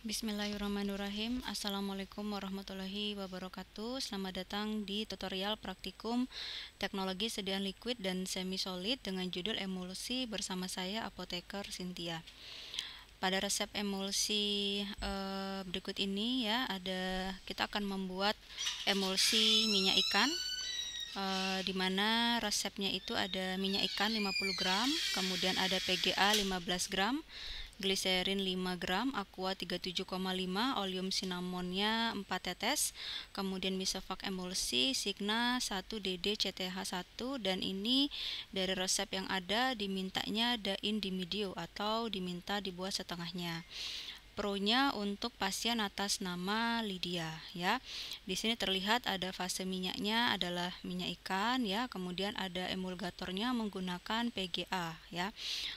Bismillahirrahmanirrahim. Assalamualaikum warahmatullahi wabarakatuh. Selamat datang di tutorial praktikum teknologi sediaan liquid dan semi solid dengan judul emulsi bersama saya apoteker Cynthia. Pada resep emulsi berikut ini ya, kita akan membuat emulsi minyak ikan. Di mana resepnya itu ada minyak ikan 50 gram, kemudian ada PGA 15 gram, gliserin 5 gram, aqua 37,5, oleum sinamonnya 4 tetes, kemudian misofak emulsi, signa 1 dd CTH 1, dan ini dari resep yang ada dimintanya dain di medio atau diminta dibuat setengahnya. Pro-nya untuk pasien atas nama Lydia ya. Di sini terlihat ada fase minyaknya adalah minyak ikan ya, kemudian ada emulgatornya menggunakan PGA ya.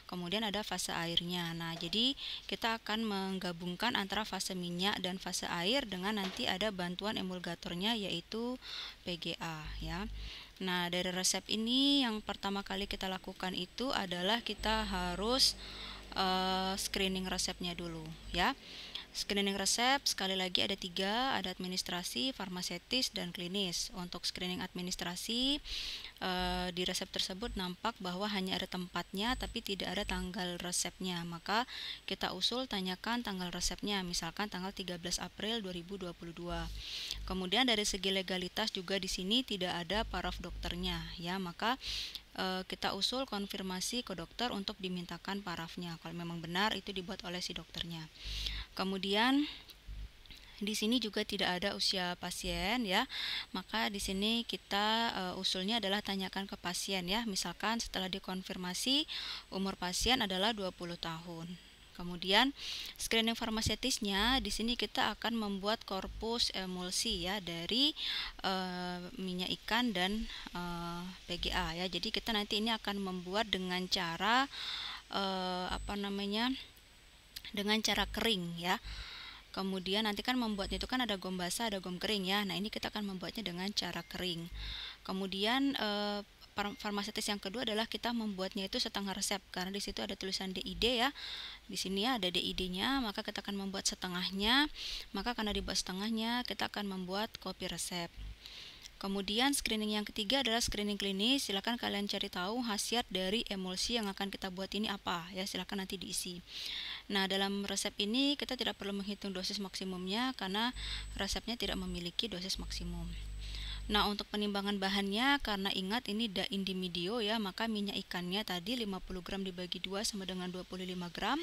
Kemudian ada fase airnya. Nah, jadi kita akan menggabungkan antara fase minyak dan fase air dengan nanti ada bantuan emulgatornya yaitu PGA ya. Nah, dari resep ini yang pertama kali kita lakukan itu adalah kita harus screening resepnya dulu ya. Screening resep sekali lagi ada 3, ada administrasi, farmasetis, dan klinis. Untuk screening administrasi di resep tersebut nampak bahwa hanya ada tempatnya tapi tidak ada tanggal resepnya. Maka kita usul tanyakan tanggal resepnya, misalkan tanggal 13 April 2022. Kemudian dari segi legalitas juga di sini tidak ada paraf dokternya ya, maka kita usul konfirmasi ke dokter untuk dimintakan parafnya kalau memang benar itu dibuat oleh si dokternya. Kemudian di sini juga tidak ada usia pasien ya. Maka di sini kita usulnya adalah tanyakan ke pasien ya. Misalkan setelah dikonfirmasi umur pasien adalah 20 tahun. Kemudian screening farmasetisnya di sini kita akan membuat korpus emulsi ya dari minyak ikan dan PGA ya. Jadi kita nanti ini akan membuat dengan cara dengan cara kering ya. Kemudian nanti kan membuatnya itu kan ada gom basah, ada gom kering ya. Nah, ini kita akan membuatnya dengan cara kering. Kemudian farmasetis yang kedua adalah kita membuatnya itu setengah resep karena di situ ada tulisan DID ya. Di sini ya ada DID-nya, maka kita akan membuat setengahnya. Maka karena dibuat setengahnya, kita akan membuat kopi resep. Kemudian screening yang ketiga adalah screening klinis. Silakan kalian cari tahu khasiat dari emulsi yang akan kita buat ini apa ya, silakan nanti diisi. Nah, dalam resep ini kita tidak perlu menghitung dosis maksimumnya karena resepnya tidak memiliki dosis maksimum. Nah, untuk penimbangan bahannya, karena ingat ini dain di medio ya, maka minyak ikannya tadi 50 gram dibagi 2 sama dengan 25 gram.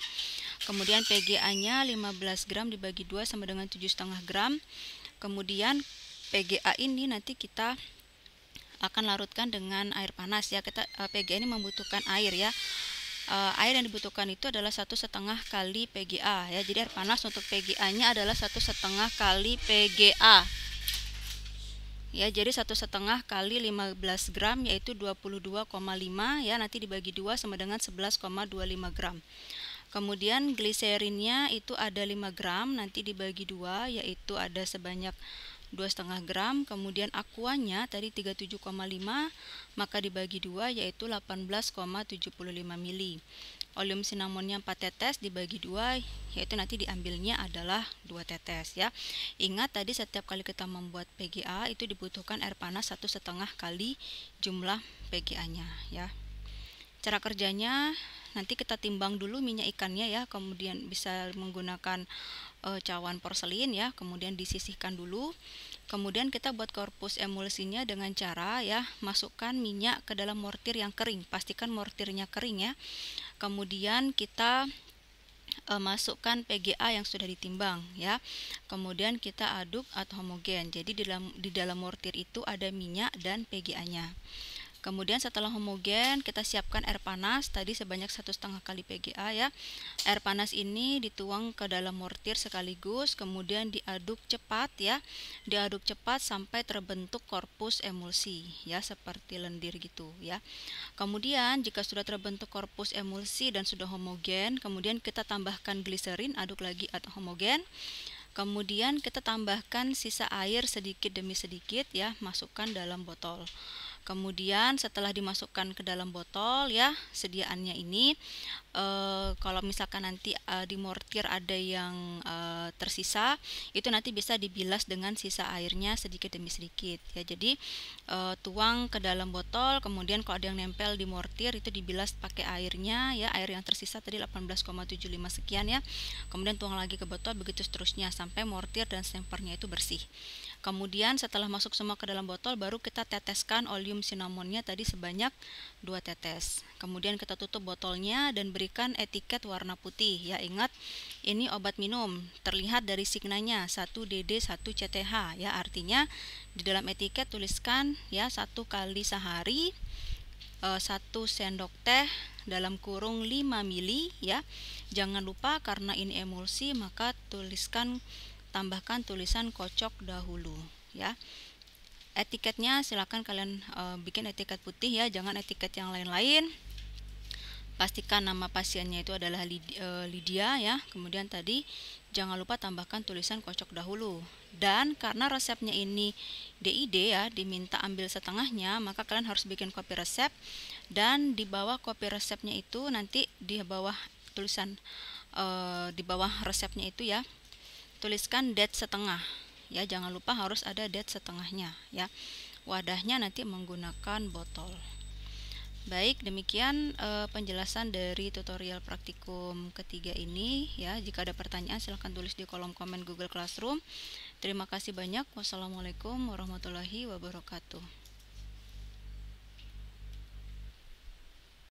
Kemudian PGA-nya 15 gram dibagi 2 sama dengan 7,5 gram. Kemudian PGA ini nanti kita akan larutkan dengan air panas ya. PGA ini membutuhkan air ya. Air yang dibutuhkan itu adalah 1,5 kali PGA ya. Jadi air panas untuk PGA-nya adalah 1,5 kali PGA. Ya, jadi 1,5 kali 15 gram yaitu 22,5 ya, nanti dibagi 2 sama dengan 11,25 gram. Kemudian gliserinnya itu ada 5 gram, nanti dibagi 2 yaitu ada sebanyak 2,5 gram. Kemudian aquanya tadi 37,5, maka dibagi 2 yaitu 18,75 mili. Oleum sinamonnya 4 tetes dibagi 2 yaitu nanti diambilnya adalah 2 tetes ya. Ingat tadi setiap kali kita membuat PGA itu dibutuhkan air panas 1,5 kali jumlah PGA-nya ya. Cara kerjanya nanti kita timbang dulu minyak ikannya ya, kemudian bisa menggunakan cawan porselin ya, kemudian disisihkan dulu. Kemudian kita buat korpus emulsinya dengan cara ya, masukkan minyak ke dalam mortir yang kering, pastikan mortirnya kering ya. Kemudian kita masukkan PGA yang sudah ditimbang ya. Kemudian kita aduk atau homogen. Jadi di dalam mortir itu ada minyak dan PGA-nya. Kemudian setelah homogen kita siapkan air panas tadi sebanyak 1,5 kali PGA ya. Air panas ini dituang ke dalam mortir sekaligus, kemudian diaduk cepat ya. Diaduk cepat sampai terbentuk korpus emulsi ya, seperti lendir gitu ya. Kemudian jika sudah terbentuk korpus emulsi dan sudah homogen, kemudian kita tambahkan gliserin, aduk lagi atau homogen. Kemudian kita tambahkan sisa air sedikit demi sedikit ya, masukkan dalam botol. Kemudian setelah dimasukkan ke dalam botol ya, sediaannya ini kalau misalkan nanti di mortir ada yang tersisa itu nanti bisa dibilas dengan sisa airnya sedikit demi sedikit ya. Jadi tuang ke dalam botol, kemudian kalau ada yang nempel di mortir itu dibilas pakai airnya ya, air yang tersisa tadi 18,75 sekian ya. Kemudian tuang lagi ke botol, begitu seterusnya sampai mortir dan stempernya itu bersih. Kemudian setelah masuk semua ke dalam botol, baru kita teteskan oleum cinnamonnya tadi sebanyak 2 tetes. Kemudian kita tutup botolnya dan berikan etiket warna putih ya. Ingat, ini obat minum, terlihat dari signanya 1DD 1CTH ya. Artinya di dalam etiket tuliskan ya 1 kali sehari 1 sendok teh dalam kurung 5 mili ya. Jangan lupa karena ini emulsi maka tambahkan tulisan kocok dahulu ya. Etiketnya silakan kalian bikin etiket putih ya, jangan etiket yang lain-lain. Pastikan nama pasiennya itu adalah Lydia ya. Kemudian tadi jangan lupa tambahkan tulisan kocok dahulu. Dan karena resepnya ini DID ya, diminta ambil setengahnya, maka kalian harus bikin kopi resep. Dan di bawah kopi resepnya itu nanti di bawah tulisan di bawah resepnya itu ya, tuliskan date setengah ya. Jangan lupa harus ada date setengahnya ya. Wadahnya nanti menggunakan botol. Baik, demikian penjelasan dari tutorial praktikum ketiga ini ya. Jika ada pertanyaan silahkan tulis di kolom komen Google Classroom. Terima kasih banyak. Wassalamualaikum warahmatullahi wabarakatuh.